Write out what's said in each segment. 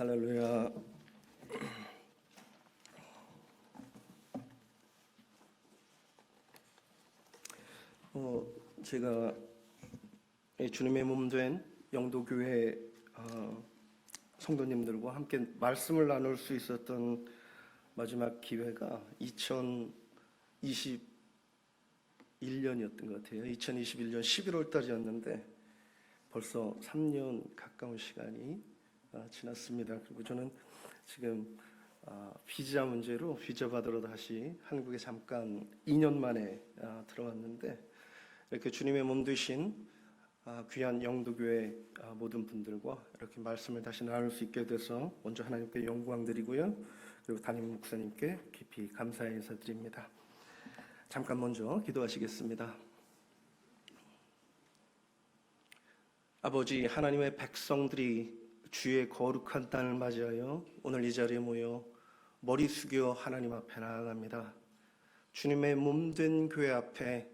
할렐루야. 제가 주님의 몸 된 영도교회 성도님들과 함께 말씀을 나눌 수 있었던 마지막 기회가 2021년이었던 것 같아요. 2021년 11월 달이었는데 벌써 3년 가까운 시간이 지났습니다. 그리고 저는 지금 비자 문제로 비자 받으러 다시 한국에 잠깐 2년 만에 들어왔는데, 이렇게 주님의 몸 되신 귀한 영도교회 모든 분들과 이렇게 말씀을 다시 나눌 수 있게 돼서 먼저 하나님께 영광 드리고요, 그리고 담임 목사님께 깊이 감사의 인사드립니다. 잠깐 먼저 기도하시겠습니다. 아버지, 하나님의 백성들이 주의 거룩한 땅을 맞이하여 오늘 이 자리에 모여 머리 숙여 하나님 앞에 나아갑니다. 주님의 몸된 교회 앞에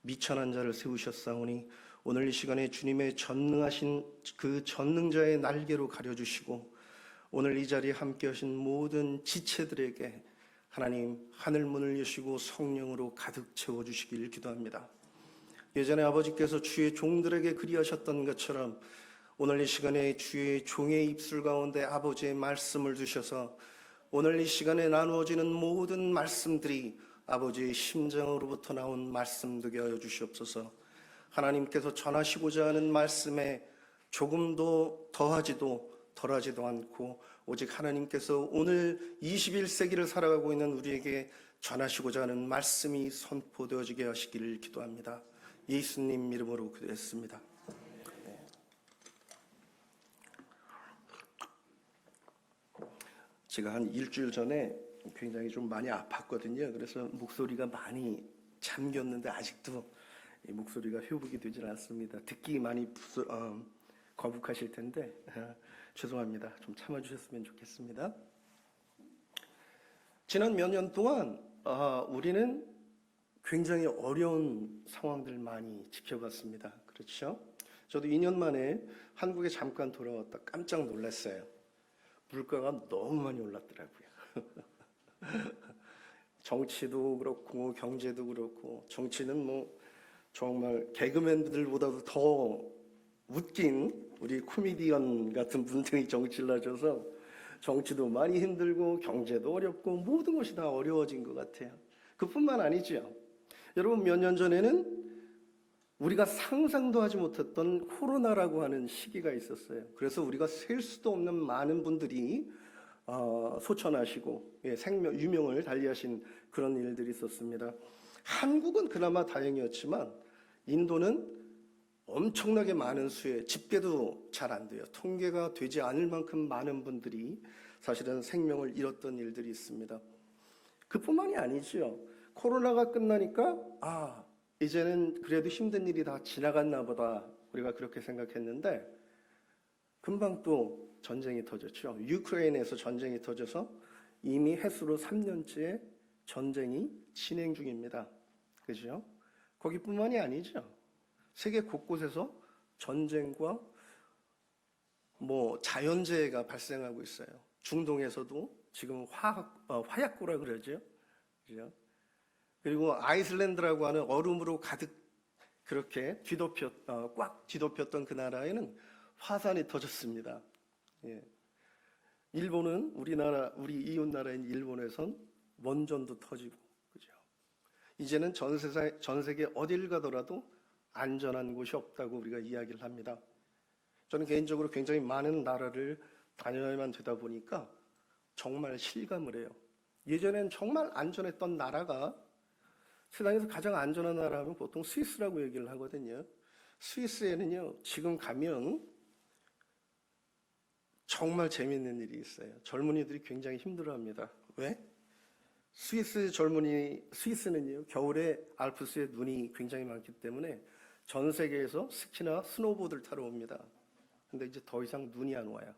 미천한 자를 세우셨사오니 오늘 이 시간에 주님의 전능하신 그 전능자의 날개로 가려주시고 오늘 이 자리에 함께 하신 모든 지체들에게 하나님 하늘 문을 여시고 성령으로 가득 채워주시길 기도합니다. 예전에 아버지께서 주의 종들에게 그리하셨던 것처럼 오늘 이 시간에 주의 종의 입술 가운데 아버지의 말씀을 두셔서 오늘 이 시간에 나누어지는 모든 말씀들이 아버지의 심장으로부터 나온 말씀 되게 하여 주시옵소서. 하나님께서 전하시고자 하는 말씀에 조금도 더하지도 덜하지도 않고 오직 하나님께서 오늘 21세기를 살아가고 있는 우리에게 전하시고자 하는 말씀이 선포되어지게 하시기를 기도합니다. 예수님 이름으로 기도했습니다. 제가 한 일주일 전에 굉장히 좀 많이 아팠거든요. 그래서 목소리가 많이 잠겼는데 아직도 목소리가 회복이 되질 않습니다. 듣기 많이 거북하실 텐데 죄송합니다. 좀 참아주셨으면 좋겠습니다. 지난 몇 년 동안 우리는 굉장히 어려운 상황들 많이 지켜봤습니다. 그렇죠? 저도 2년 만에 한국에 잠깐 돌아왔다 깜짝 놀랐어요. 물가가 너무 많이 올랐더라고요. 정치도 그렇고 경제도 그렇고, 정치는 뭐 정말 개그맨들보다도 더 웃긴 우리 코미디언 같은 분들이 정치를 하셔서 정치도 많이 힘들고 경제도 어렵고 모든 것이 다 어려워진 것 같아요. 그뿐만 아니죠. 여러분, 몇 년 전에는 우리가 상상도 하지 못했던 코로나라고 하는 시기가 있었어요. 그래서 우리가 셀 수도 없는 많은 분들이 소천하시고 유명을 달리하신 그런 일들이 있었습니다. 한국은 그나마 다행이었지만 인도는 엄청나게 많은 수의, 집계도 잘 안 돼요. 통계가 되지 않을 만큼 많은 분들이 사실은 생명을 잃었던 일들이 있습니다. 그뿐만이 아니죠. 코로나가 끝나니까 이제는 그래도 힘든 일이 다 지나갔나 보다, 우리가 그렇게 생각했는데 금방 또 전쟁이 터졌죠. 유크레인에서 전쟁이 터져서 이미 해수로 3년째 전쟁이 진행 중입니다. 그죠? 거기뿐만이 아니죠. 세계 곳곳에서 전쟁과 자연재해가 발생하고 있어요. 중동에서도 지금 화약고라 그러죠. 그죠? 그리고 아이슬란드라고 하는 얼음으로 가득 그렇게 꽉 뒤덮였던 그 나라에는 화산이 터졌습니다. 예. 일본은 우리 이웃 나라인 일본에선 원전도 터지고, 그죠? 이제는 전 세계 어딜 가더라도 안전한 곳이 없다고 우리가 이야기를 합니다. 저는 개인적으로 굉장히 많은 나라를 다녀야만 되다 보니까 정말 실감을 해요. 예전엔 정말 안전했던 나라가, 세상에서 가장 안전한 나라 하면 보통 스위스라고 얘기를 하거든요. 스위스에는요, 지금 가면 정말 재밌는 일이 있어요. 젊은이들이 굉장히 힘들어합니다. 왜? 스위스는요, 겨울에 알프스에 눈이 굉장히 많기 때문에 전 세계에서 스키나 스노보드를 타러 옵니다. 근데 이제 더 이상 눈이 안 와요.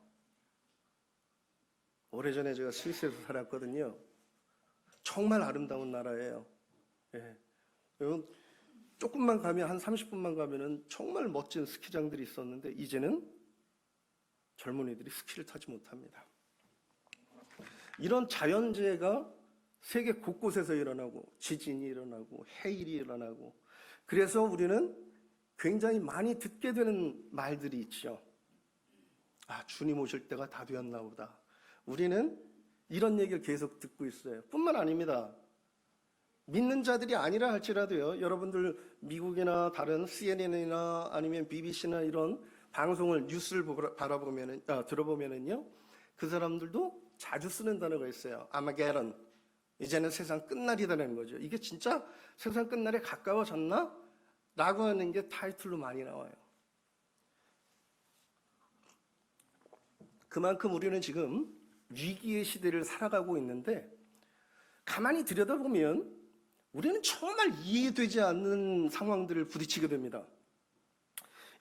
오래전에 제가 스위스에서 살았거든요. 정말 아름다운 나라예요. 예. 조금만 가면, 한 30분만 가면은 정말 멋진 스키장들이 있었는데 이제는 젊은이들이 스키를 타지 못합니다. 이런 자연재해가 세계 곳곳에서 일어나고 지진이 일어나고 해일이 일어나고 그래서 우리는 굉장히 많이 듣게 되는 말들이 있죠. 아, 주님 오실 때가 다 되었나 보다. 우리는 이런 얘기를 계속 듣고 있어요. 뿐만 아닙니다. 믿는 자들이 아니라 할지라도요, 여러분들 미국이나 다른 CNN이나 아니면 BBC나 이런 방송을 뉴스를 들어보면은요, 그 사람들도 자주 쓰는 단어가 있어요. 아마게돈. 이제는 세상 끝날이라는 거죠. 이게 진짜 세상 끝날에 가까워졌나? 라고 하는 게 타이틀로 많이 나와요. 그만큼 우리는 지금 위기의 시대를 살아가고 있는데 가만히 들여다보면 우리는 정말 이해되지 않는 상황들을 부딪히게 됩니다.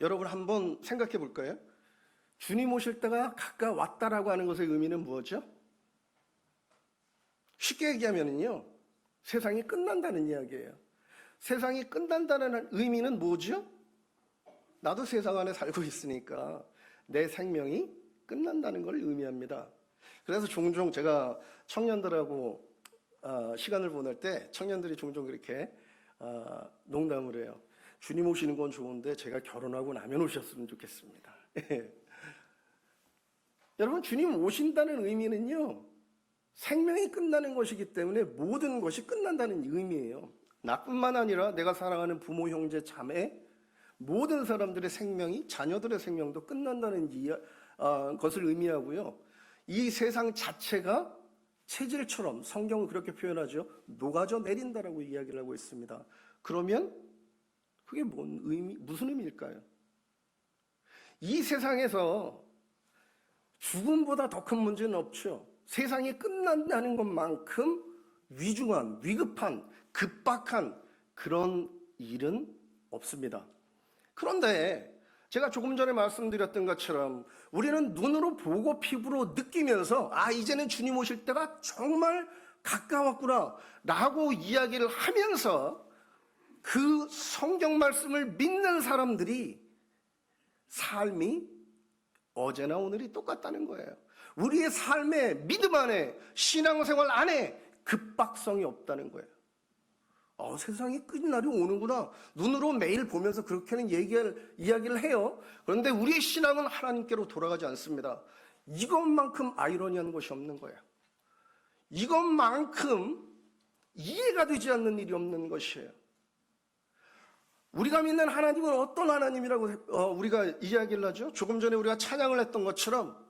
여러분 한번 생각해 볼까요? 주님 오실 때가 가까웠다라고 하는 것의 의미는 무엇이죠? 쉽게 얘기하면요, 세상이 끝난다는 이야기예요. 세상이 끝난다는 의미는 뭐죠? 나도 세상 안에 살고 있으니까 내 생명이 끝난다는 걸 의미합니다. 그래서 종종 제가 청년들하고 시간을 보낼 때 청년들이 종종 이렇게 농담을 해요. 주님 오시는 건 좋은데 제가 결혼하고 나면 오셨으면 좋겠습니다. 여러분, 주님 오신다는 의미는요, 생명이 끝나는 것이기 때문에 모든 것이 끝난다는 의미예요. 나뿐만 아니라 내가 사랑하는 부모, 형제, 자매, 모든 사람들의 생명이, 자녀들의 생명도 끝난다는 것을 의미하고요. 이 세상 자체가 체질처럼, 성경은 그렇게 표현하죠, 녹아져 내린다라고 이야기를 하고 있습니다. 그러면 그게 무슨 의미일까요? 이 세상에서 죽음보다 더 큰 문제는 없죠. 세상이 끝난다는 것만큼 위중한, 위급한, 급박한 그런 일은 없습니다. 그런데 제가 조금 전에 말씀드렸던 것처럼 우리는 눈으로 보고 피부로 느끼면서 이제는 주님 오실 때가 정말 가까웠구나 라고 이야기를 하면서 그 성경 말씀을 믿는 사람들이 삶이 어제나 오늘이 똑같다는 거예요. 우리의 삶의 믿음 안에, 신앙생활 안에 급박성이 없다는 거예요. 세상이 끝날이 오는구나. 눈으로 매일 보면서 그렇게는 이야기를 해요. 그런데 우리의 신앙은 하나님께로 돌아가지 않습니다. 이것만큼 아이러니한 것이 없는 거예요. 이것만큼 이해가 되지 않는 일이 없는 것이에요. 우리가 믿는 하나님은 어떤 하나님이라고 우리가 이야기를 하죠? 조금 전에 우리가 찬양을 했던 것처럼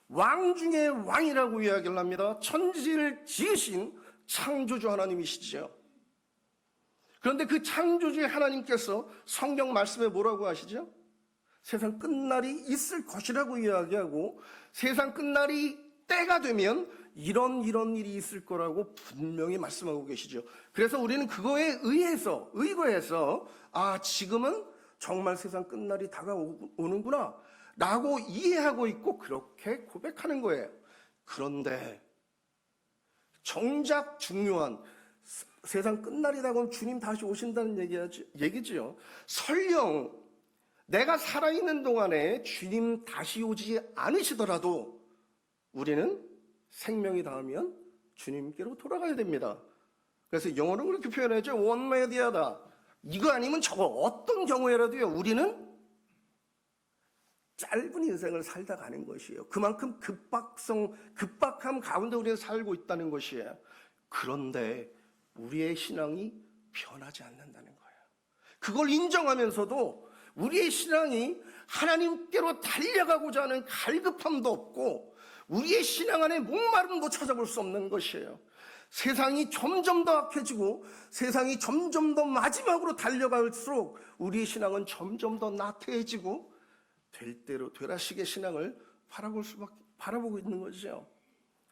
왕 중의 왕이라고 이야기를 합니다. 천지를 지으신 창조주 하나님이시죠. 그런데 그 창조주의 하나님께서 성경 말씀에 뭐라고 하시죠? 세상 끝날이 있을 것이라고 이야기하고 세상 끝날이 때가 되면 이런 일이 있을 거라고 분명히 말씀하고 계시죠. 그래서 우리는 그거에 의거해서 지금은 정말 세상 끝날이 다가오는구나 라고 이해하고 있고 그렇게 고백하는 거예요. 그런데 정작 중요한 세상 끝날이 다가오면 주님 다시 오신다는 얘기죠. 설령 내가 살아있는 동안에 주님 다시 오지 않으시더라도 우리는 생명이 닿으면 주님께로 돌아가야 됩니다. 그래서 영어로 그렇게 표현하죠. 원메디아다. 이거 아니면 저거 어떤 경우에라도요, 우리는 짧은 인생을 살다 가는 것이에요. 그만큼 급박함 가운데 우리는 살고 있다는 것이에요. 그런데 우리의 신앙이 변하지 않는다는 거예요. 그걸 인정하면서도 우리의 신앙이 하나님께로 달려가고자 하는 갈급함도 없고 우리의 신앙 안에 목마름도 찾아볼 수 없는 것이에요. 세상이 점점 더 악해지고 세상이 점점 더 마지막으로 달려갈수록 우리의 신앙은 점점 더 나태해지고 될 대로 되라시게 신앙을 바라보고 있는 거죠.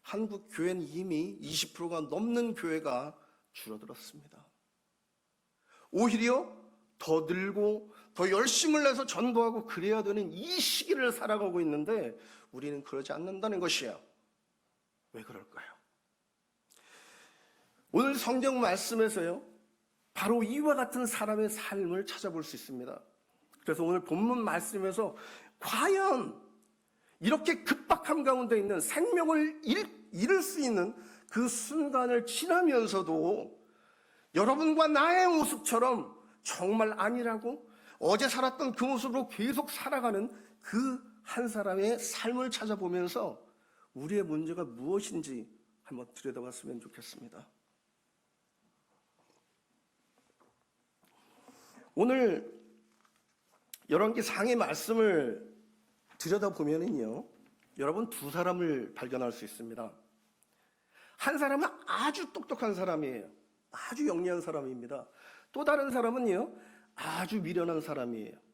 한국 교회는 이미 20%가 넘는 교회가 줄어들었습니다. 오히려 더 늘고 더 열심을 내서 전도하고 그래야 되는 이 시기를 살아가고 있는데 우리는 그러지 않는다는 것이에요. 왜 그럴까요? 오늘 성경 말씀에서요, 바로 이와 같은 사람의 삶을 찾아볼 수 있습니다. 그래서 오늘 본문 말씀에서 과연 이렇게 급박함 가운데 있는 생명을 잃을 수 있는 그 순간을 지나면서도 여러분과 나의 모습처럼 정말 아니라고 어제 살았던 그 모습으로 계속 살아가는 그 한 사람의 삶을 찾아보면서 우리의 문제가 무엇인지 한번 들여다봤으면 좋겠습니다. 오늘 열왕기상의 말씀을 들여다보면은요, 여러분 두 사람을 발견할 수 있습니다. 한 사람은 아주 똑똑한 사람이에요. 아주 영리한 사람입니다. 또 다른 사람은요, 아주 미련한 사람이에요.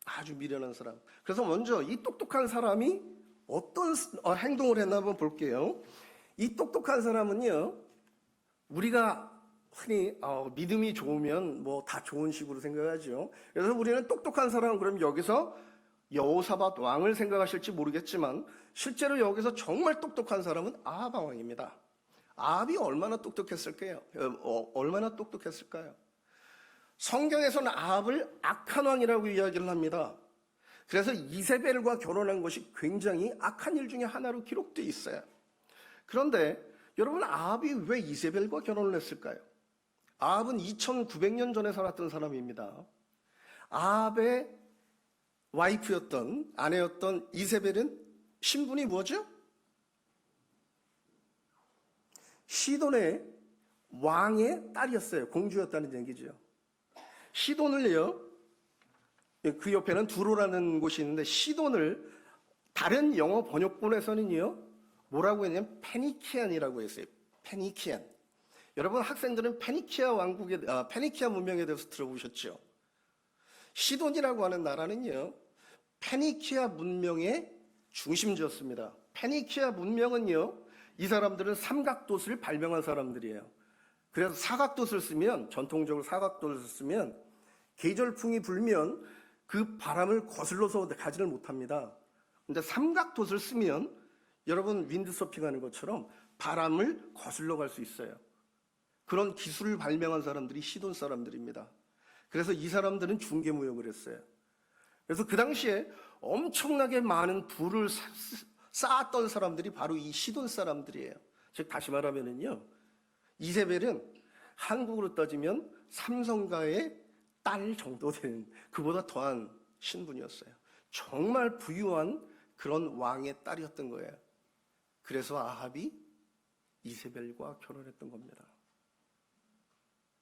아주 미련한 사람. 그래서 먼저 이 똑똑한 사람이 어떤 행동을 했나 한번 볼게요. 이 똑똑한 사람은요, 우리가 흔히 믿음이 좋으면 뭐 다 좋은 식으로 생각하죠. 그래서 우리는 똑똑한 사람은 그럼 여기서 여호사밧 왕을 생각하실지 모르겠지만 실제로 여기서 정말 똑똑한 사람은 아합 왕입니다. 아합이 얼마나 똑똑했을까요? 얼마나 똑똑했을까요? 성경에서는 아합을 악한 왕이라고 이야기를 합니다. 그래서 이세벨과 결혼한 것이 굉장히 악한 일 중에 하나로 기록되어 있어요. 그런데 여러분, 아합이 왜 이세벨과 결혼을 했을까요? 아합은 2900년 전에 살았던 사람입니다. 아합의 와이프였던, 아내였던 이세벨은 신분이 뭐죠? 시돈의 왕의 딸이었어요. 공주였다는 얘기죠. 시돈을요, 그 옆에는 두로라는 곳이 있는데 시돈을 다른 영어 번역본에서는요, 뭐라고 했냐면 페니키안이라고 했어요. 페니키안. 여러분 학생들은 페니키아 문명에 대해서 들어보셨죠? 시돈이라고 하는 나라는요, 페니키아 문명의 중심지였습니다. 페니키아 문명은요, 이 사람들은 삼각돛을 발명한 사람들이에요. 그래서 사각돛을 쓰면, 전통적으로 사각돛을 쓰면 계절풍이 불면 그 바람을 거슬러서 가지를 못합니다. 근데 삼각돛을 쓰면 여러분 윈드서핑하는 것처럼 바람을 거슬러 갈 수 있어요. 그런 기술을 발명한 사람들이 시돈 사람들입니다. 그래서 이 사람들은 중개무역을 했어요. 그래서 그 당시에 엄청나게 많은 부를 쌓았던 사람들이 바로 이 시돈 사람들이에요. 즉 다시 말하면은요, 이세벨은 한국으로 따지면 삼성가의 딸 정도 되는, 그보다 더한 신분이었어요. 정말 부유한 그런 왕의 딸이었던 거예요. 그래서 아합이 이세벨과 결혼했던 겁니다.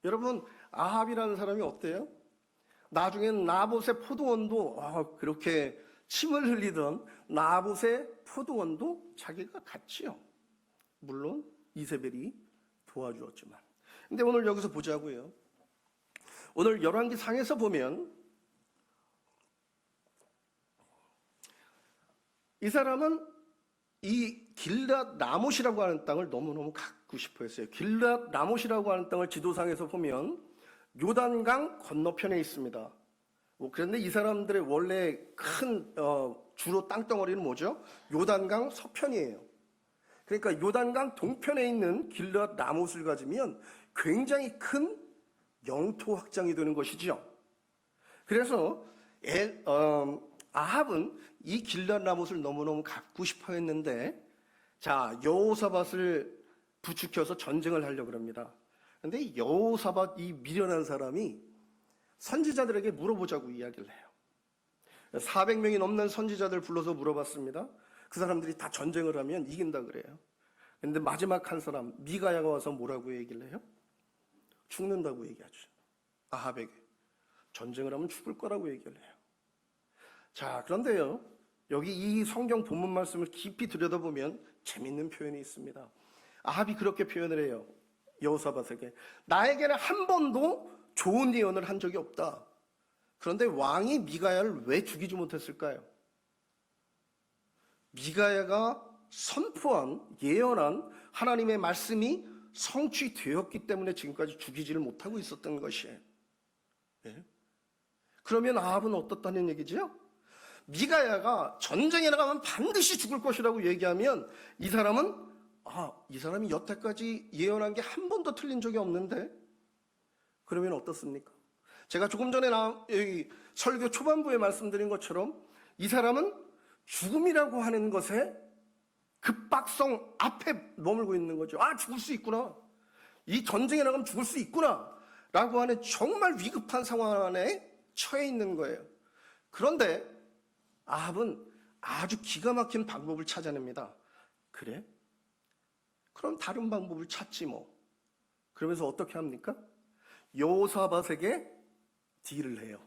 여러분, 아합이라는 사람이 어때요? 나중엔 나봇의 포도원도 그렇게 침을 흘리던 나봇의 포도원도 자기가 갔지요. 물론 이세벨이 도와주었지만. 근데 오늘 여기서 보자고요. 오늘 열왕기상에서 보면 이 사람은 이 길랏 라못이라고 하는 땅을 너무너무 갖고 싶어 했어요. 길랏 라못이라고 하는 땅을 지도상에서 보면 요단강 건너편에 있습니다. 그런데 이 사람들의 원래 큰 주로 땅덩어리는 뭐죠? 요단강 서편이에요. 그러니까 요단강 동편에 있는 길랏 라못을 가지면 굉장히 큰 영토 확장이 되는 것이죠. 그래서 아합은 이 길랏 라못을 너무너무 갖고 싶어 했는데, 자, 여호사밧을 부추겨서 전쟁을 하려고 합니다. 그런데 여호사밧, 이 미련한 사람이 선지자들에게 물어보자고 이야기를 해요. 400명이 넘는 선지자들 불러서 물어봤습니다. 그 사람들이 다 전쟁을 하면 이긴다 그래요. 그런데 마지막 한 사람 미가야가 와서 뭐라고 얘기를 해요? 죽는다고 얘기하죠. 아합에게 전쟁을 하면 죽을 거라고 얘기를 해요. 자, 그런데요, 여기 이 성경 본문 말씀을 깊이 들여다보면 재밌는 표현이 있습니다. 아합이 그렇게 표현을 해요. 여호사밧에게 나에게는 한 번도 좋은 예언을 한 적이 없다. 그런데 왕이 미가야를 왜 죽이지 못했을까요? 미가야가 선포한, 예언한 하나님의 말씀이 성취되었기 때문에 지금까지 죽이지를 못하고 있었던 것이에요. 네? 그러면 아합은 어떻다는 얘기죠? 미가야가 전쟁에 나가면 반드시 죽을 것이라고 얘기하면 이 사람은 이 사람이 여태까지 예언한 게 한 번도 틀린 적이 없는데, 그러면 어떻습니까? 제가 조금 전에 여기 설교 초반부에 말씀드린 것처럼 이 사람은 죽음이라고 하는 것에 급박성 앞에 머물고 있는 거죠. 아, 죽을 수 있구나. 이 전쟁에 나가면 죽을 수 있구나. 라고 하는 정말 위급한 상황 안에 처해 있는 거예요. 그런데 아합은 아주 기가 막힌 방법을 찾아냅니다. 그래? 그럼 다른 방법을 찾지 뭐. 그러면서 어떻게 합니까? 여호사밧에게 딜을 해요.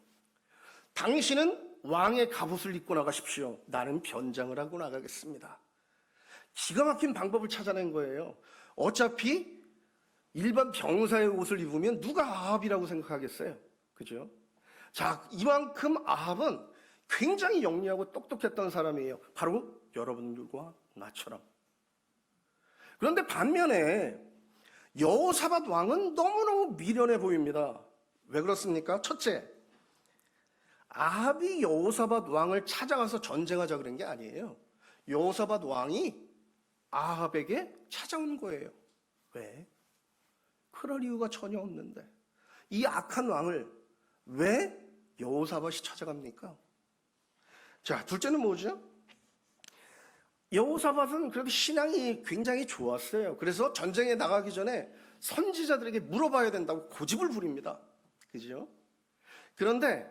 당신은 왕의 갑옷을 입고 나가십시오. 나는 변장을 하고 나가겠습니다. 기가 막힌 방법을 찾아낸 거예요. 어차피 일반 병사의 옷을 입으면 누가 아합이라고 생각하겠어요? 그죠? 자, 이만큼 아합은 굉장히 영리하고 똑똑했던 사람이에요. 바로 여러분들과 나처럼. 그런데 반면에 여호사밧 왕은 너무너무 미련해 보입니다. 왜 그렇습니까? 첫째, 아합이 여호사밧 왕을 찾아가서 전쟁하자 그런 게 아니에요. 여호사밧 왕이 아합에게 찾아온 거예요. 왜? 그럴 이유가 전혀 없는데 이 악한 왕을 왜 여호사밧이 찾아갑니까? 자, 둘째는 뭐죠? 여호사밧은 그래도 신앙이 굉장히 좋았어요. 그래서 전쟁에 나가기 전에 선지자들에게 물어봐야 된다고 고집을 부립니다. 그죠? 그런데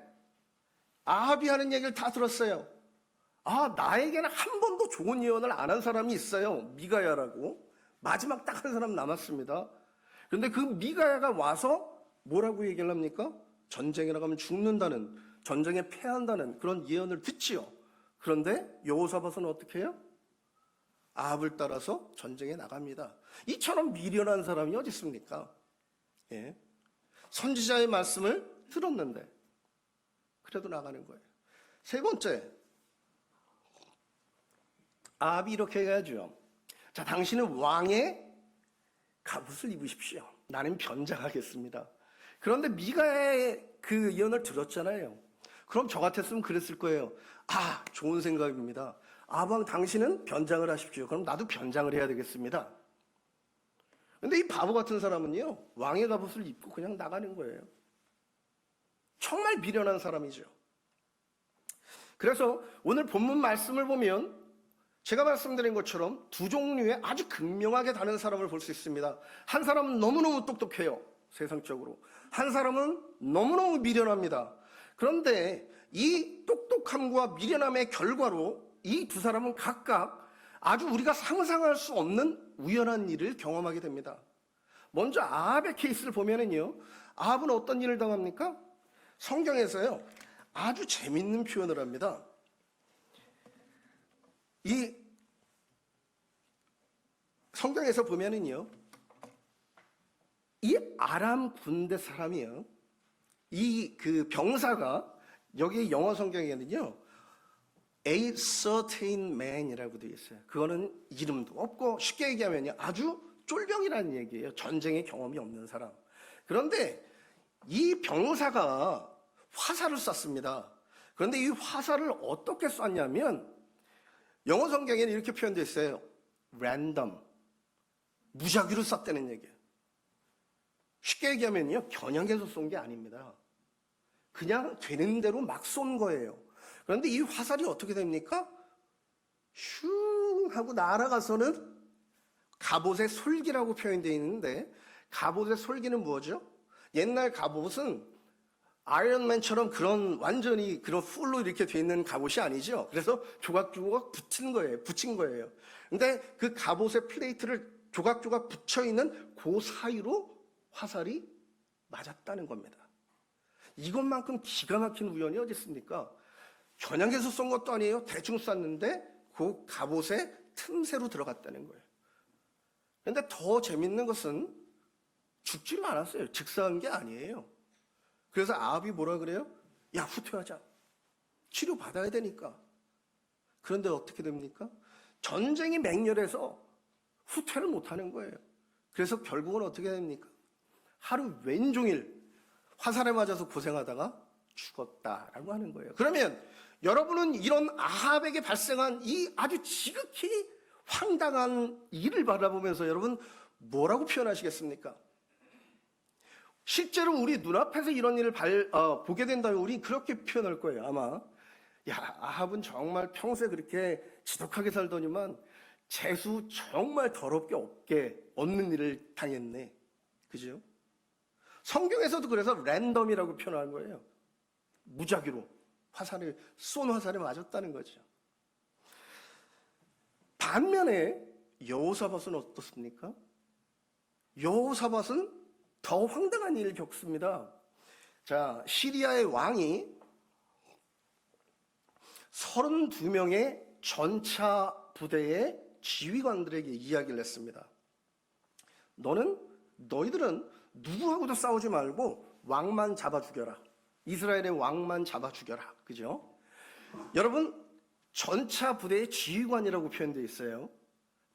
아합이 하는 얘기를 다 들었어요. 아, 나에게는 한 번도 좋은 예언을 안 한 사람이 있어요. 미가야라고. 마지막 딱 한 사람 남았습니다. 그런데 그 미가야가 와서 뭐라고 얘기를 합니까? 전쟁에 나가면 죽는다는, 전쟁에 패한다는 그런 예언을 듣지요. 그런데 여호사밧은 어떻게 해요? 아합을 따라서 전쟁에 나갑니다. 이처럼 미련한 사람이 어디 있습니까? 예. 선지자의 말씀을 들었는데 그래도 나가는 거예요. 세 번째, 아합이 이렇게 해야죠. 자, 당신은 왕의 갑옷을 입으십시오. 나는 변장하겠습니다. 그런데 미가의 그 예언을 들었잖아요. 그럼 저 같았으면 그랬을 거예요. 아, 좋은 생각입니다. 아방 당신은 변장을 하십시오. 그럼 나도 변장을 해야 되겠습니다. 근데 이 바보 같은 사람은요, 왕의 갑옷을 입고 그냥 나가는 거예요. 정말 미련한 사람이죠. 그래서 오늘 본문 말씀을 보면 제가 말씀드린 것처럼 두 종류의 아주 극명하게 다른 사람을 볼 수 있습니다. 한 사람은 너무너무 똑똑해요. 세상적으로. 한 사람은 너무너무 미련합니다. 그런데 이 똑똑함과 미련함의 결과로 이 두 사람은 각각 아주 우리가 상상할 수 없는 우연한 일을 경험하게 됩니다. 먼저 아합의 케이스를 보면은요, 아합은 어떤 일을 당합니까? 성경에서요, 아주 재밌는 표현을 합니다. 이 성경에서 보면은요, 이 아람 군대 사람이요, 이 그 병사가 여기 영어 성경에는요, a certain man이라고 되어 있어요. 그거는 이름도 없고 쉽게 얘기하면요, 아주 쫄병이라는 얘기예요. 전쟁의 경험이 없는 사람. 그런데 이 병사가 화살을 쐈습니다. 그런데 이 화살을 어떻게 쐈냐면 영어 성경에는 이렇게 표현되어 있어요. random. 무작위로 쐈다는 얘기예요. 쉽게 얘기하면요, 겨냥해서 쏜 게 아닙니다. 그냥 되는 대로 막 쏜 거예요. 그런데 이 화살이 어떻게 됩니까? 슝 하고 날아가서는 갑옷의 솔기라고 표현되어 있는데, 갑옷의 솔기는 뭐죠? 옛날 갑옷은 아이언맨처럼 그런 완전히 그런 풀로 이렇게 돼 있는 갑옷이 아니죠. 그래서 조각조각 붙인 거예요. 근데 그 갑옷의 플레이트를 조각조각 붙여 있는 그 사이로 화살이 맞았다는 겁니다. 이것만큼 기가 막힌 우연이 어디 있습니까? 겨냥해서 쏜 것도 아니에요. 대충 쐈는데 그 갑옷의 틈새로 들어갔다는 거예요. 그런데 더 재밌는 것은 죽지는 않았어요. 즉사한 게 아니에요. 그래서 아합이 뭐라 그래요? 야, 후퇴하자. 치료 받아야 되니까. 그런데 어떻게 됩니까? 전쟁이 맹렬해서 후퇴를 못하는 거예요. 그래서 결국은 어떻게 됩니까? 하루 왼종일 화살에 맞아서 고생하다가 죽었다라고 하는 거예요. 그러면 여러분은 이런 아합에게 발생한 이 아주 지극히 황당한 일을 바라보면서 여러분 뭐라고 표현하시겠습니까? 실제로 우리 눈앞에서 이런 일을 보게 된다면 우리 그렇게 표현할 거예요. 아마 야, 아합은 정말 평소에 그렇게 지독하게 살더니만 재수 정말 더럽게 얻는 일을 당했네. 그죠? 성경에서도 그래서 랜덤이라고 표현한 거예요. 무작위로 쏜 화살에 맞았다는 거죠. 반면에 여호사밧은 어떻습니까? 여호사밧은 더 황당한 일을 겪습니다. 자, 시리아의 왕이 32명의 전차 부대의 지휘관들에게 이야기를 했습니다. 너희들은 누구하고도 싸우지 말고 왕만 잡아 죽여라. 이스라엘의 왕만 잡아 죽여라. 그죠? 여러분, 전차 부대의 지휘관이라고 표현되어 있어요.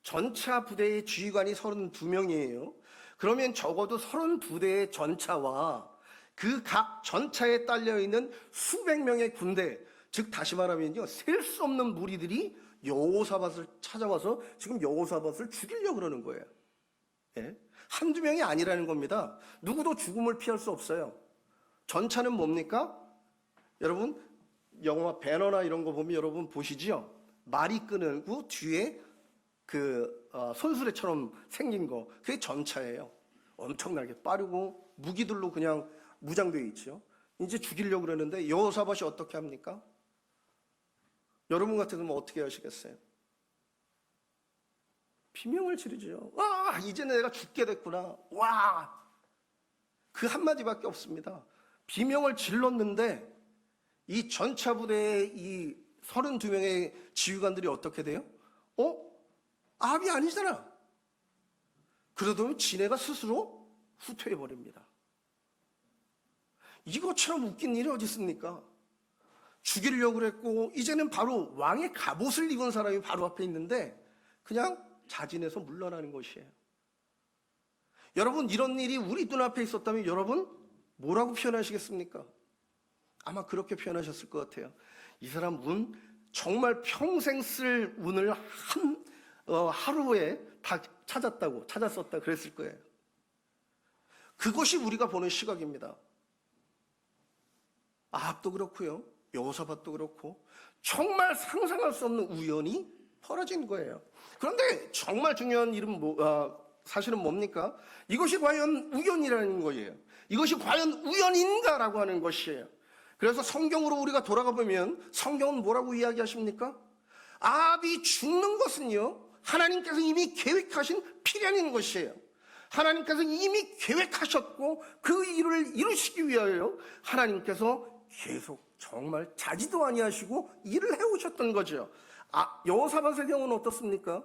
전차 부대의 지휘관이 32명이에요. 그러면 적어도 32대의 전차와 그 각 전차에 딸려있는 수백 명의 군대, 즉 다시 말하면요, 셀 수 없는 무리들이 여호사밧을 찾아와서 지금 여호사밧을 죽이려고 그러는 거예요. 예? 한두 명이 아니라는 겁니다. 누구도 죽음을 피할 수 없어요. 전차는 뭡니까? 여러분, 영화 배너나 이런 거 보면 여러분 보시죠? 말이 끄고 뒤에 손수레처럼 생긴 거, 그게 전차예요. 엄청나게 빠르고 무기들로 그냥 무장되어 있죠. 이제 죽이려고 그러는데 여호사밧이 어떻게 합니까? 여러분 같으면 어떻게 하시겠어요? 비명을 지르죠. 와, 이제 내가 죽게 됐구나. 와, 그 한마디밖에 없습니다. 비명을 질렀는데 이 전차 부대의 이 32명의 지휘관들이 어떻게 돼요? 아합이 아니잖아. 그러더니 지네가 스스로 후퇴해버립니다. 이것처럼 웃긴 일이 어디 있습니까? 죽이려고 그랬고 이제는 바로 왕의 갑옷을 입은 사람이 바로 앞에 있는데 그냥 자진해서 물러나는 것이에요. 여러분, 이런 일이 우리 눈앞에 있었다면 여러분 뭐라고 표현하시겠습니까? 아마 그렇게 표현하셨을 것 같아요. 이 사람 정말 평생 쓸 운을 하루에 다 찾았었다 그랬을 거예요. 그것이 우리가 보는 시각입니다. 아합도 그렇고요, 여호사밧도 그렇고 정말 상상할 수 없는 우연이 벌어진 거예요. 그런데 정말 중요한 사실은 뭡니까? 이것이 과연 우연이라는 거예요. 이것이 과연 우연인가라고 하는 것이에요. 그래서 성경으로 우리가 돌아가 보면 성경은 뭐라고 이야기하십니까? 아합이 죽는 것은요, 하나님께서 이미 계획하신 필연인 것이에요. 하나님께서 이미 계획하셨고 그 일을 이루시기 위하여 하나님께서 계속 정말 자지도 아니하시고 일을 해오셨던 거죠. 여호사밧의 경우는 어떻습니까?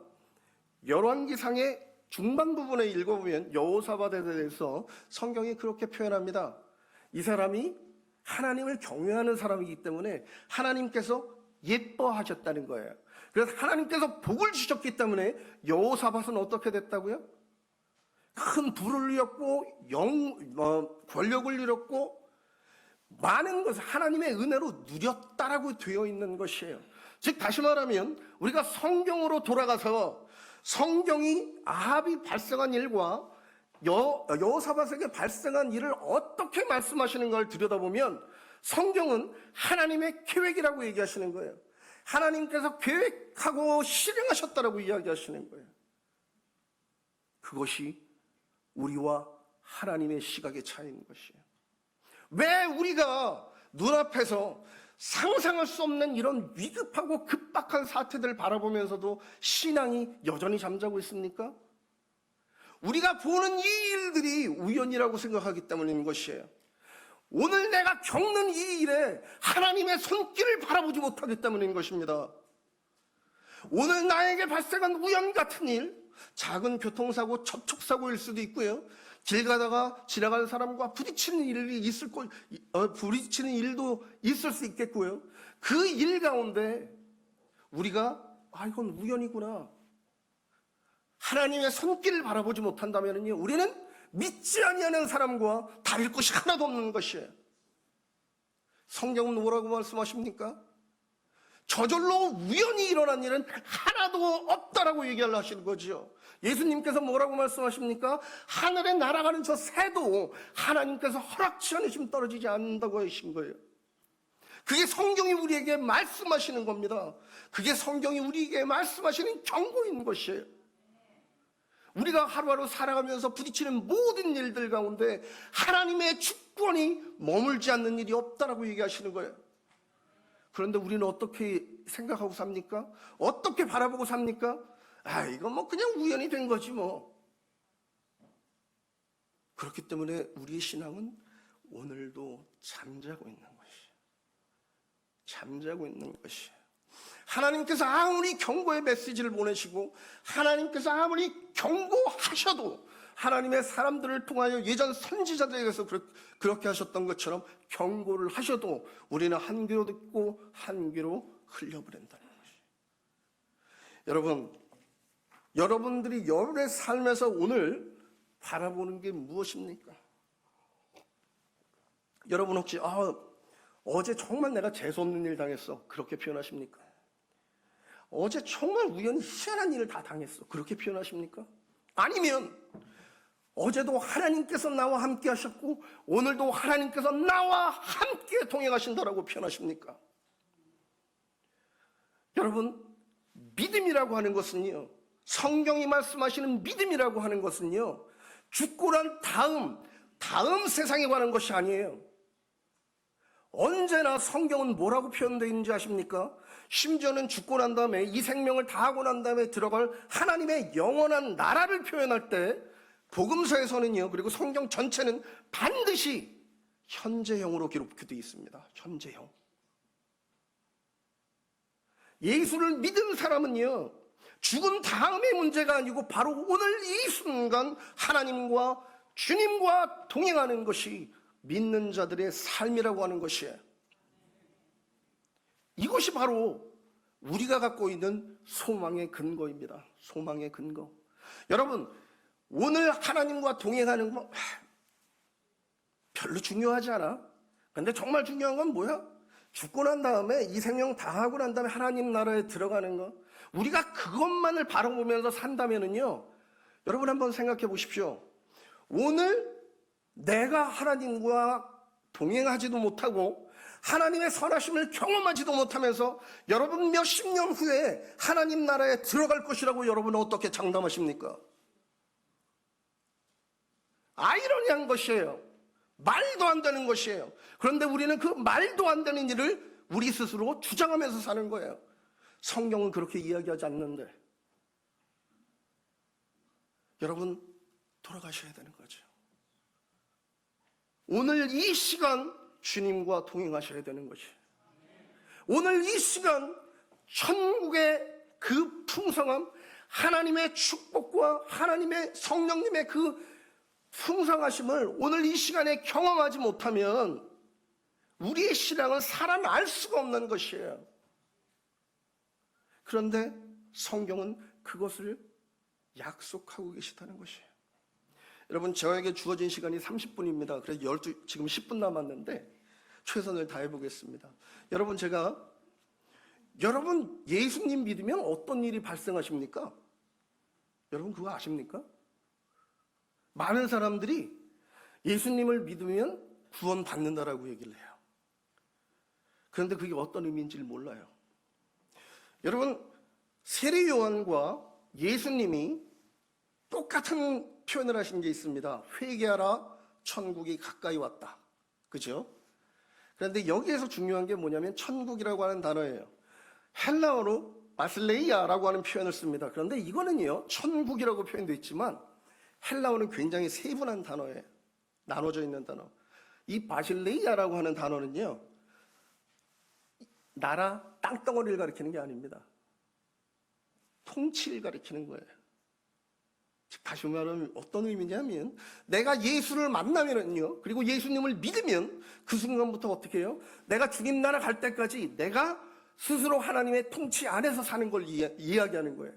열왕기상의 중반 부분에 읽어보면 여호사밧에 대해서 성경이 그렇게 표현합니다. 이 사람이 하나님을 경외하는 사람이기 때문에 하나님께서 예뻐하셨다는 거예요. 그래서 하나님께서 복을 주셨기 때문에 여호사밧은 어떻게 됐다고요? 큰 부를 누렸고 권력을 누렸고 많은 것을 하나님의 은혜로 누렸다라고 되어 있는 것이에요. 즉 다시 말하면 우리가 성경으로 돌아가서 성경이 아합이 발생한 일과 여호사밧에게 발생한 일을 어떻게 말씀하시는 걸 들여다보면 성경은 하나님의 계획이라고 얘기하시는 거예요. 하나님께서 계획하고 실행하셨다라고 이야기하시는 거예요. 그것이 우리와 하나님의 시각의 차이인 것이에요. 왜 우리가 눈앞에서 상상할 수 없는 이런 위급하고 급박한 사태들을 바라보면서도 신앙이 여전히 잠자고 있습니까? 우리가 보는 이 일들이 우연이라고 생각하기 때문인 것이에요. 오늘 내가 겪는 이 일에 하나님의 손길을 바라보지 못하기 때문인 것입니다. 오늘 나에게 발생한 우연 같은 일, 작은 교통사고, 접촉사고일 수도 있고요. 길 가다가 지나가는 사람과 부딪히는 일도 있을 수 있겠고요. 그 일 가운데 우리가 이건 우연이구나, 하나님의 손길을 바라보지 못한다면요, 우리는 믿지 아니하는 사람과 다를 것이 하나도 없는 것이에요. 성경은 뭐라고 말씀하십니까? 저절로 우연히 일어난 일은 하나도 없다라고 얘기를 하시는 거죠. 예수님께서 뭐라고 말씀하십니까? 하늘에 날아가는 저 새도 하나님께서 허락치 않으시면 떨어지지 않는다고 하신 거예요. 그게 성경이 우리에게 말씀하시는 겁니다. 그게 성경이 우리에게 말씀하시는 경고인 것이에요. 우리가 하루하루 살아가면서 부딪히는 모든 일들 가운데 하나님의 주권이 머물지 않는 일이 없다라고 얘기하시는 거예요. 그런데 우리는 어떻게 생각하고 삽니까? 어떻게 바라보고 삽니까? 아, 이건 뭐 그냥 우연히 된 거지 뭐. 그렇기 때문에 우리의 신앙은 오늘도 잠자고 있는 것이에요. 잠자고 있는 것이에요. 하나님께서 아무리 경고의 메시지를 보내시고 하나님께서 아무리 경고하셔도 하나님의 사람들을 통하여 예전 선지자들에게서 그렇게 하셨던 것처럼 경고를 하셔도 우리는 한 귀로 듣고 한 귀로 흘려보낸다는 것이에요. 여러분, 여러분들이 여러분의 삶에서 오늘 바라보는 게 무엇입니까? 여러분 혹시 어제 정말 내가 재수없는 일 당했어 그렇게 표현하십니까? 어제 정말 우연히 희한한 일을 다 당했어 그렇게 표현하십니까? 아니면 어제도 하나님께서 나와 함께 하셨고 오늘도 하나님께서 나와 함께 동행하신다라고 표현하십니까? 여러분, 믿음이라고 하는 것은요, 성경이 말씀하시는 믿음이라고 하는 것은요, 죽고 난 다음 세상에 관한 것이 아니에요. 언제나 성경은 뭐라고 표현되어 있는지 아십니까? 심지어는 죽고 난 다음에 이 생명을 다하고 난 다음에 들어갈 하나님의 영원한 나라를 표현할 때 복음서에서는요, 그리고 성경 전체는 반드시 현재형으로 기록되어 있습니다. 현재형. 예수를 믿은 사람은요, 죽은 다음의 문제가 아니고 바로 오늘 이 순간 하나님과 주님과 동행하는 것이 믿는 자들의 삶이라고 하는 것이에요. 이것이 바로 우리가 갖고 있는 소망의 근거입니다. 소망의 근거. 여러분, 오늘 하나님과 동행하는 거 별로 중요하지 않아. 근데 정말 중요한 건 뭐야? 죽고 난 다음에 이 생명 다 하고 난 다음에 하나님 나라에 들어가는 거. 우리가 그것만을 바라보면서 산다면은요, 여러분 한번 생각해 보십시오. 오늘 내가 하나님과 동행하지도 못하고 하나님의 선하심을 경험하지도 못하면서 여러분 몇십 년 후에 하나님 나라에 들어갈 것이라고 여러분은 어떻게 장담하십니까? 아이러니한 것이에요. 말도 안 되는 것이에요. 그런데 우리는 그 말도 안 되는 일을 우리 스스로 주장하면서 사는 거예요. 성경은 그렇게 이야기하지 않는데. 여러분, 돌아가셔야 되는 거죠. 오늘 이 시간 주님과 동행하셔야 되는 것이에요. 오늘 이 시간 천국의 그 풍성함, 하나님의 축복과 하나님의 성령님의 그 풍성하심을 오늘 이 시간에 경험하지 못하면 우리의 신앙은 살아날 수가 없는 것이에요. 그런데 성경은 그것을 약속하고 계시다는 것이에요. 여러분, 저에게 주어진 시간이 30분입니다. 그래서 지금 10분 남았는데 최선을 다해보겠습니다. 여러분, 여러분 예수님 믿으면 어떤 일이 발생하십니까? 여러분 그거 아십니까? 많은 사람들이 예수님을 믿으면 구원 받는다라고 얘기를 해요. 그런데 그게 어떤 의미인지를 몰라요. 여러분, 세례 요한과 예수님이 똑같은 표현을 하신 게 있습니다. 회개하라, 천국이 가까이 왔다. 그죠? 그런데 여기에서 중요한 게 뭐냐면 천국이라고 하는 단어예요. 헬라어로 바실레이아라고 하는 표현을 씁니다. 그런데 이거는요, 천국이라고 표현되어 있지만 헬라어는 굉장히 세분한 단어예요. 나눠져 있는 단어. 이 바실레이아라고 하는 단어는요, 나라, 땅덩어리를 가리키는 게 아닙니다. 통치를 가리키는 거예요. 즉 다시 말하면 어떤 의미냐면 내가 예수를 만나면은요, 그리고 예수님을 믿으면 그 순간부터 어떻게 해요? 내가 주님 나라 갈 때까지 내가 스스로 하나님의 통치 안에서 사는 걸 이야기하는 거예요.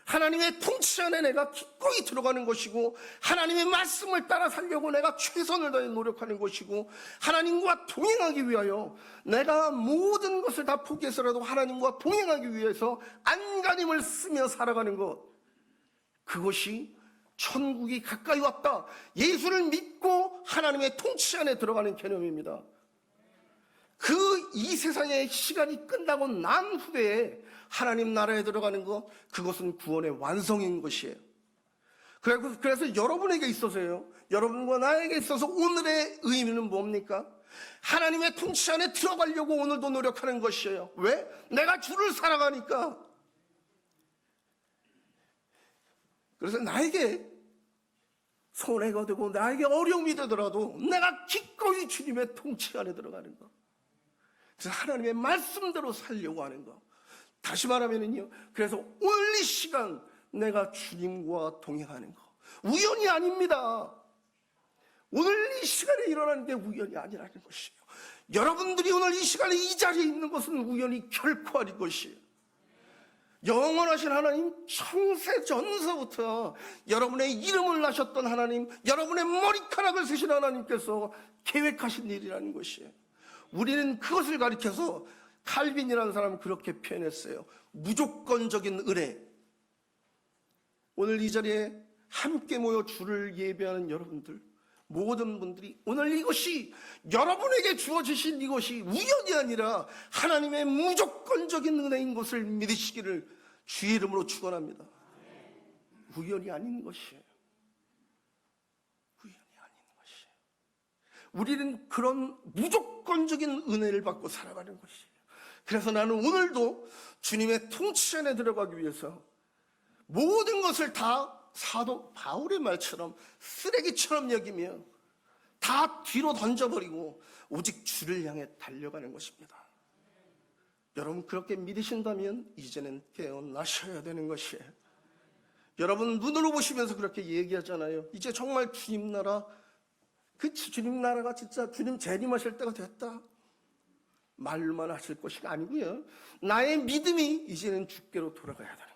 하나님의 통치 안에 내가 기꺼이 들어가는 것이고 하나님의 말씀을 따라 살려고 내가 최선을 다해 노력하는 것이고 하나님과 동행하기 위하여 내가 모든 것을 다 포기해서라도 하나님과 동행하기 위해서 안간힘을 쓰며 살아가는 것, 그것이 천국이 가까이 왔다, 예수를 믿고 하나님의 통치 안에 들어가는 개념입니다. 그 이 세상의 시간이 끝나고 난 후에 하나님 나라에 들어가는 것, 그것은 구원의 완성인 것이에요. 그래서 여러분에게 있어서요, 여러분과 나에게 있어서 오늘의 의미는 뭡니까? 하나님의 통치 안에 들어가려고 오늘도 노력하는 것이에요. 왜? 내가 주를 살아가니까. 그래서 나에게 손해가 되고 나에게 어려움이 되더라도 내가 기꺼이 주님의 통치 안에 들어가는 것, 그래서 하나님의 말씀대로 살려고 하는 것. 다시 말하면요, 그래서 오늘 이 시간 내가 주님과 동행하는 거 우연이 아닙니다. 오늘 이 시간에 일어나는 게 우연이 아니라는 것이에요. 여러분들이 오늘 이 시간에 이 자리에 있는 것은 우연이 결코 아닌 것이에요. 영원하신 하나님, 청세전서부터 여러분의 이름을 나셨던 하나님, 여러분의 머리카락을 세신 하나님께서 계획하신 일이라는 것이에요. 우리는 그것을 가리켜서 칼빈이라는 사람은 그렇게 표현했어요. 무조건적인 은혜. 오늘 이 자리에 함께 모여 주를 예배하는 여러분들, 모든 분들이 오늘 이것이 여러분에게 주어지신 이것이 우연이 아니라 하나님의 무조건적인 은혜인 것을 믿으시기를 주의 이름으로 축원합니다. 우연이 아닌 것이에요. 우연이 아닌 것이에요. 우리는 그런 무조건적인 은혜를 받고 살아가는 것이에요. 그래서 나는 오늘도 주님의 통치 안에 들어가기 위해서 모든 것을 다 사도 바울의 말처럼 쓰레기처럼 여기며 다 뒤로 던져버리고 오직 주를 향해 달려가는 것입니다. 여러분 그렇게 믿으신다면 이제는 깨어나셔야 되는 것이에요. 여러분 눈으로 보시면서 그렇게 얘기하잖아요. 이제 정말 주님 나라, 주님 나라가 진짜 주님 재림하실 때가 됐다. 말만 하실 것이 아니고요, 나의 믿음이 이제는 주께로 돌아가야 되는 것이에요.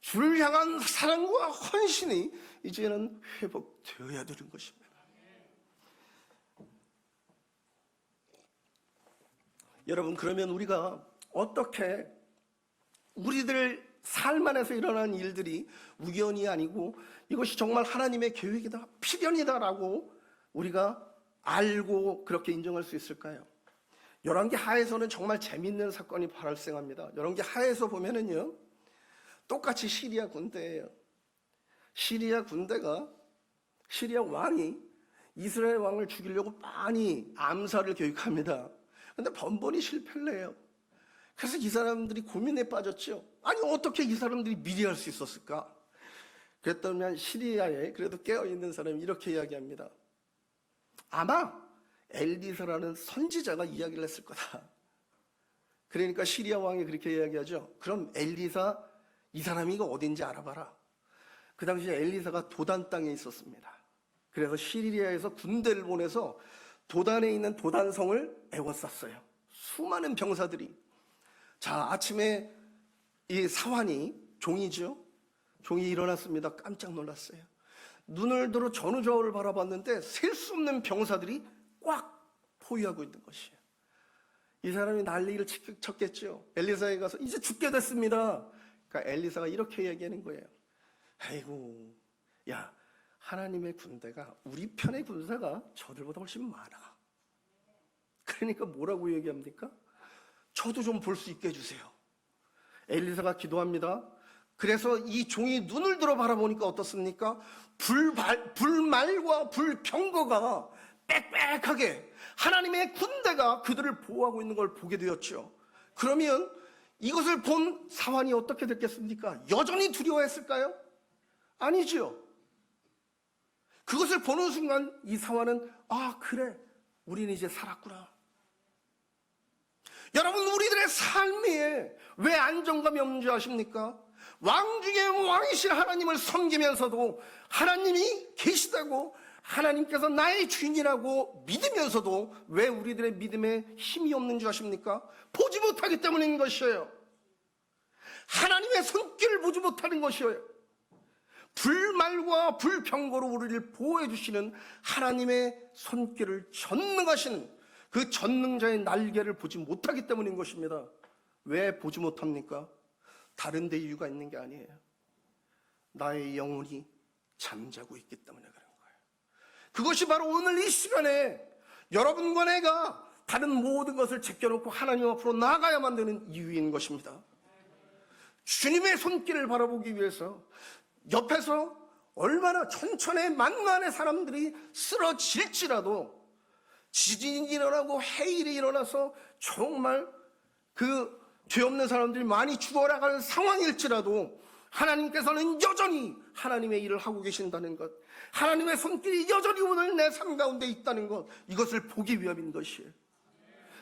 주를 향한 사랑과 헌신이 이제는 회복되어야 되는 것입니다. 여러분 그러면 우리가 어떻게 우리들 삶 안에서 일어나는 일들이 우연이 아니고 이것이 정말 하나님의 계획이다, 필연이다라고 우리가 알고 그렇게 인정할 수 있을까요? 열왕기 하에서는 정말 재밌는 사건이 발생합니다. 열왕기 하에서 보면은요, 똑같이 시리아 군대예요. 시리아 군대가, 시리아 왕이 이스라엘 왕을 죽이려고 많이 암살을 계획합니다. 근데 번번이 실패를 해요. 그래서 이 사람들이 고민에 빠졌죠. 아니 어떻게 이 사람들이 미리 할 수 있었을까? 그랬더니 시리아에 그래도 깨어있는 사람이 이렇게 이야기합니다. 아마 엘리사라는 선지자가 이야기를 했을 거다. 그러니까 시리아 왕이 그렇게 이야기하죠. 그럼 엘리사, 이 사람이 이거 어딘지 알아봐라. 그 당시에 엘리사가 도단 땅에 있었습니다. 그래서 시리아에서 군대를 보내서 도단에 있는 도단성을 에워쌌어요. 수많은 병사들이. 자, 아침에 이 사환이, 종이죠, 종이 일어났습니다. 깜짝 놀랐어요. 눈을 들어 전우좌우를 바라봤는데 셀 수 없는 병사들이 꽉 포위하고 있는 것이에요. 이 사람이 난리를 쳤겠죠. 엘리사에 가서 이제 죽게 됐습니다. 그러니까 엘리사가 이렇게 얘기하는 거예요. 아이고, 야, 하나님의 군대가, 우리 편의 군사가 저들보다 훨씬 많아. 그러니까 뭐라고 얘기합니까? 저도 좀 볼 수 있게 해주세요. 엘리사가 기도합니다. 그래서 이 종이 눈을 들어 바라보니까 어떻습니까? 불말과 불병거가 빽빽하게 하나님의 군대가 그들을 보호하고 있는 걸 보게 되었죠. 그러면 이것을 본 사환이 어떻게 됐겠습니까? 여전히 두려워했을까요? 아니죠. 그것을 보는 순간 이 사환은, 아 그래, 우리는 이제 살았구나. 여러분 우리들의 삶에 왜 안정감이 없는 줄 아십니까? 왕 중에 왕이신 하나님을 섬기면서도 하나님이 계시다고, 하나님께서 나의 주인이라고 믿으면서도 왜 우리들의 믿음에 힘이 없는 줄 아십니까? 보지 못하기 때문인 것이에요. 하나님의 손길을 보지 못하는 것이에요. 불말과 불병거로 우리를 보호해 주시는 하나님의 손길을 전능하신 그 전능자의 날개를 보지 못하기 때문인 것입니다. 왜 보지 못합니까? 다른 데 이유가 있는 게 아니에요. 나의 영혼이 잠자고 있기 때문에 그런 거예요. 그것이 바로 오늘 이 시간에 여러분과 내가 다른 모든 것을 제껴놓고 하나님 앞으로 나아가야만 되는 이유인 것입니다. 주님의 손길을 바라보기 위해서 옆에서 얼마나 천천의 만만의 사람들이 쓰러질지라도, 지진이 일어나고 해일이 일어나서 정말 그 죄 없는 사람들이 많이 죽어나가는 상황일지라도 하나님께서는 여전히 하나님의 일을 하고 계신다는 것, 하나님의 손길이 여전히 오늘 내 삶 가운데 있다는 것, 이것을 보기 위함인 것이에요.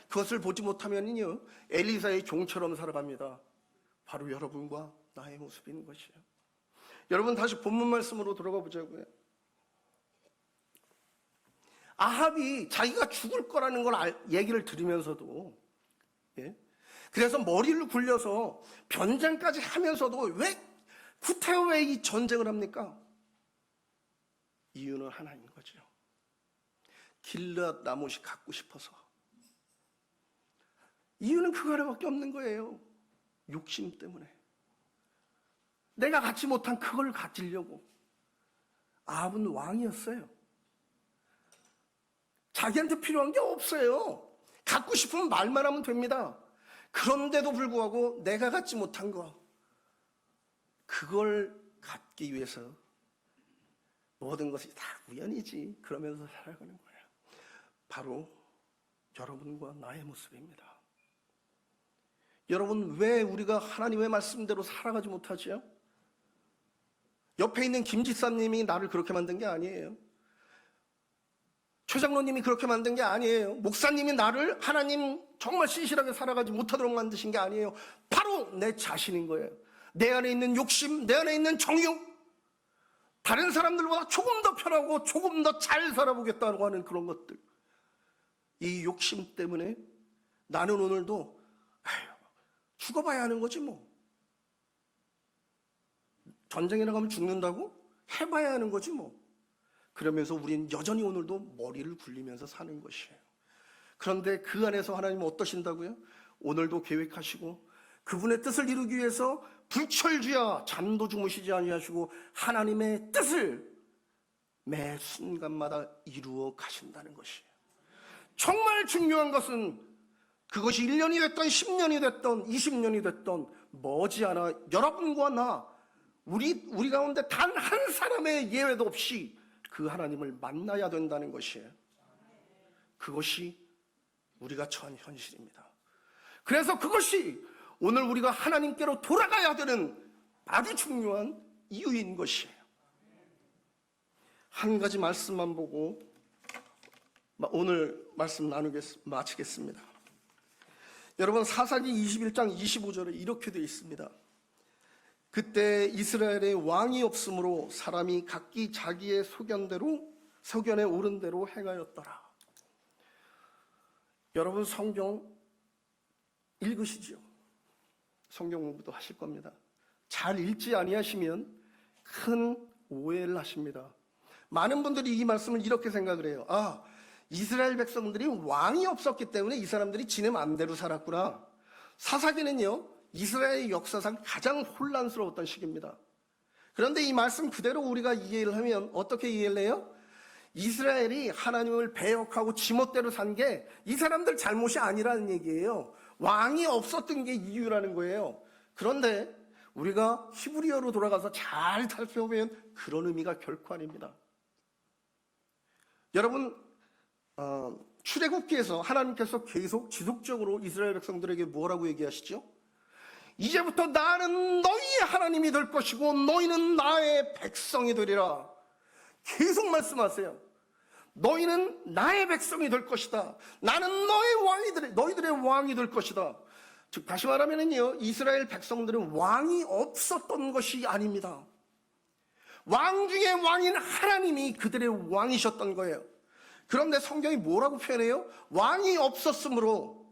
그것을 보지 못하면요, 엘리사의 종처럼 살아갑니다. 바로 여러분과 나의 모습인 것이에요. 여러분, 다시 본문 말씀으로 돌아가 보자고요. 아합이 자기가 죽을 거라는 걸 얘기를 들으면서도, 그래서 머리를 굴려서 변장까지 하면서도 왜 구태여 왜 이 전쟁을 합니까? 이유는 하나인 거죠. 길앗 라못이 갖고 싶어서. 이유는 그거 하나밖에 없는 거예요. 욕심 때문에. 내가 갖지 못한 그걸 가지려고. 아합은 왕이었어요. 자기한테 필요한 게 없어요. 갖고 싶으면 말만 하면 됩니다. 그런데도 불구하고 내가 갖지 못한 거, 그걸 갖기 위해서 모든 것이 다 우연이지 그러면서 살아가는 거예요. 바로 여러분과 나의 모습입니다. 여러분, 왜 우리가 하나님의 말씀대로 살아가지 못하지요? 옆에 있는 김 집사님이 나를 그렇게 만든 게 아니에요. 최 장로님이 그렇게 만든 게 아니에요. 목사님이 나를 하나님 정말 신실하게 살아가지 못하도록 만드신 게 아니에요. 바로 내 자신인 거예요. 내 안에 있는 욕심, 내 안에 있는 정욕, 다른 사람들보다 조금 더 편하고 조금 더 잘 살아보겠다고 하는 그런 것들, 이 욕심 때문에 나는 오늘도 죽어봐야 하는 거지 뭐. 전쟁에 나가면 죽는다고? 해봐야 하는 거지 뭐. 그러면서 우리는 여전히 오늘도 머리를 굴리면서 사는 것이에요. 그런데 그 안에서 하나님은 어떠신다고요? 오늘도 계획하시고 그분의 뜻을 이루기 위해서 불철주야 잠도 주무시지 아니하시고 하나님의 뜻을 매 순간마다 이루어 가신다는 것이에요. 정말 중요한 것은 그것이 1년이 됐던 10년이 됐던 20년이 됐던 머지않아 여러분과 나, 우리 가운데 단 한 사람의 예외도 없이 그 하나님을 만나야 된다는 것이에요. 그것이 우리가 처한 현실입니다. 그래서 그것이 오늘 우리가 하나님께로 돌아가야 되는 아주 중요한 이유인 것이에요. 한 가지 말씀만 보고 오늘 말씀 마치겠습니다. 여러분, 사사기 21장 25절에 이렇게 되어 있습니다. 그때 이스라엘에 왕이 없으므로 사람이 각기 자기의 소견에 오른 대로 행하였더라. 여러분, 성경 읽으시죠? 성경 공부도 하실 겁니다. 잘 읽지 아니하시면 큰 오해를 하십니다. 많은 분들이 이 말씀을 이렇게 생각을 해요. 이스라엘 백성들이 왕이 없었기 때문에 이 사람들이 지네 마음대로 살았구나. 사사기는요, 이스라엘 역사상 가장 혼란스러웠던 시기입니다. 그런데 이 말씀 그대로 우리가 이해를 하면 어떻게 이해를 해요? 이스라엘이 하나님을 배역하고 지멋대로 산 게 이 사람들 잘못이 아니라는 얘기예요. 왕이 없었던 게 이유라는 거예요. 그런데 우리가 히브리어로 돌아가서 잘 살펴보면 그런 의미가 결코 아닙니다. 여러분, 출애굽기에서 하나님께서 계속 지속적으로 이스라엘 백성들에게 뭐라고 얘기하시죠? 이제부터 나는 너희의 하나님이 될 것이고 너희는 나의 백성이 되리라. 계속 말씀하세요. 너희는 나의 백성이 될 것이다. 나는 너희들의 왕이 될 것이다. 즉 다시 말하면요, 이스라엘 백성들은 왕이 없었던 것이 아닙니다. 왕 중에 왕인 하나님이 그들의 왕이셨던 거예요. 그런데 성경이 뭐라고 표현해요? 왕이 없었으므로.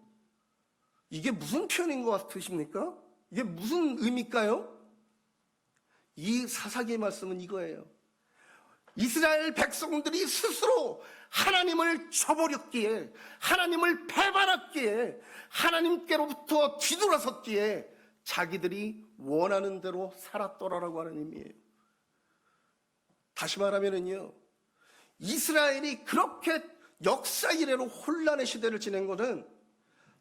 이게 무슨 표현인 것 같으십니까? 이게 무슨 의미일까요? 이 사사기의 말씀은 이거예요. 이스라엘 백성들이 스스로 하나님을 저버렸기에, 하나님을 배반했기에, 하나님께로부터 뒤돌아섰기에 자기들이 원하는 대로 살았더라라고 하는 의미예요. 다시 말하면요, 이스라엘이 그렇게 역사 이래로 혼란의 시대를 지낸 것은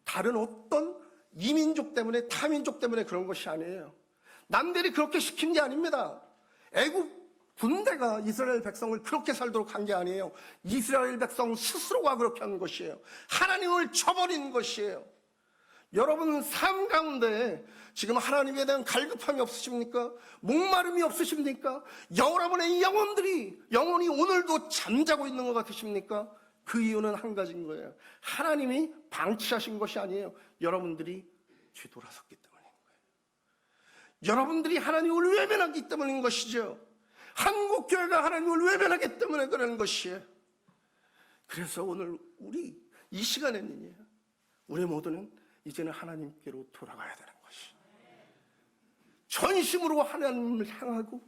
다른 어떤 이민족 때문에, 타민족 때문에 그런 것이 아니에요. 남들이 그렇게 시킨 게 아닙니다. 애국 군대가 이스라엘 백성을 그렇게 살도록 한 게 아니에요. 이스라엘 백성 스스로가 그렇게 한 것이에요. 하나님을 쳐버린 것이에요. 여러분 삶 가운데 지금 하나님에 대한 갈급함이 없으십니까? 목마름이 없으십니까? 여러분의 영혼이 오늘도 잠자고 있는 것 같으십니까? 그 이유는 한 가지인 거예요. 하나님이 방치하신 것이 아니에요. 여러분들이 뒤돌아섰기 때문인 거예요. 여러분들이 하나님을 외면하기 때문인 것이죠. 한국교회가 하나님을 외면하기 때문에 그러는 것이에요. 그래서 오늘 우리 이 시간에는요, 우리 모두는 이제는 하나님께로 돌아가야 되는 것이, 전심으로 하나님을 향하고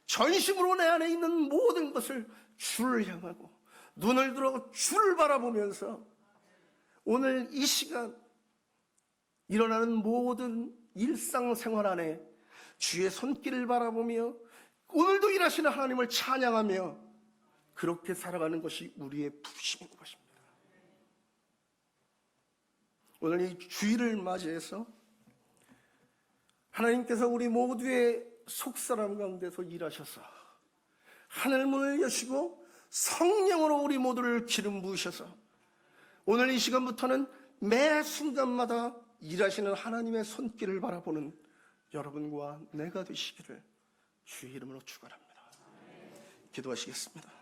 전심으로 내 안에 있는 모든 것을 주를 향하고 눈을 들어 주를 바라보면서 오늘 이 시간 일어나는 모든 일상생활 안에 주의 손길을 바라보며 오늘도 일하시는 하나님을 찬양하며 그렇게 살아가는 것이 우리의 부르심인 것입니다. 오늘 이 주일을 맞이해서 하나님께서 우리 모두의 속사람 가운데서 일하셔서 하늘문을 여시고 성령으로 우리 모두를 기름 부으셔서 오늘 이 시간부터는 매 순간마다 일하시는 하나님의 손길을 바라보는 여러분과 내가 되시기를 주의 이름으로 축원합니다. 기도하시겠습니다.